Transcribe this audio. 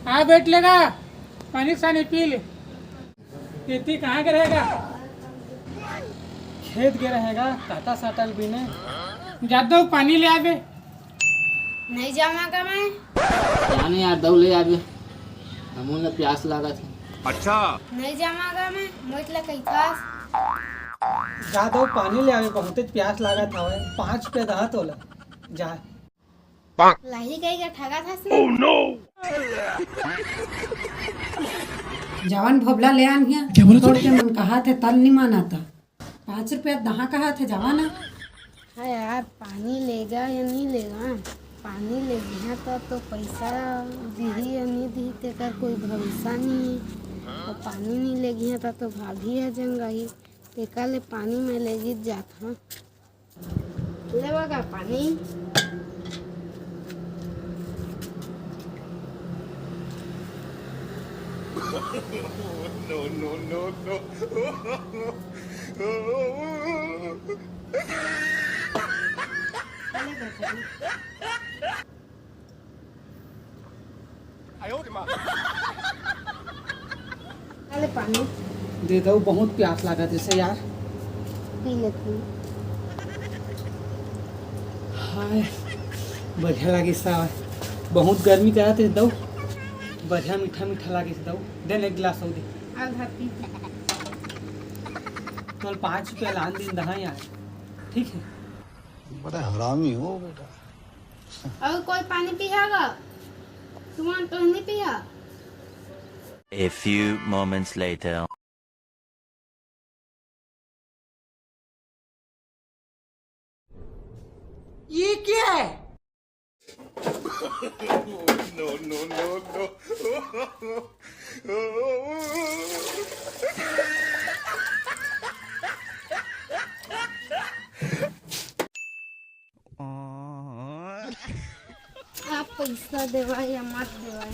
हाँ बैठ लेगा, पानी सानी पी ले। खेती कहाँ के रहेगा? खेत के रहेगा, काटा साटल भी ने। जादो पानी ले आवे। नहीं जाऊंगा मैं। जाने यार दऊ ले आवे, हमू ने प्यास लगा था। अच्छा नहीं जाऊंगा मैं, मोइतला कहीं खास। जादव पानी ले आवे, बहुत प्यास लागत हवे। 5 पे दहा तोला जा। लाही कहीं का ठगा था इसने। जवान भोबला ले आन हिया तोड़ के मन कहा थे तल नहीं माना था। 5 रुपया दहा कहा थे जवाना। हाँ यार, पानी लेगा या नहीं लेगा? पानी ले गया तो पैसा दी या नहीं दी तेकर कोई भरोसा नहीं है। और पानी नहीं ले गया तो भाभी है जंगाई, तेका ले पानी में ले गिर जात। हाँ लेवागा पानी। ले पानी दे दो, बहुत प्यास लागत इसे यार। पी लेती हूँ। हाय बढ़िया लगी सा, बहुत गर्मी करत है। दो बढ़िया मीठा मीठा लागे से। दो दे एक गिलास हो दे। आधा पी। तो 5 रुपया लान दिन दहा यार, ठीक है? बड़ा हरामी हो बेटा। और कोई पानी पियागा? तुम्हारा तो नहीं पिया। A few moments later. ये क्या है? आप पैसा देवा या मत देवा।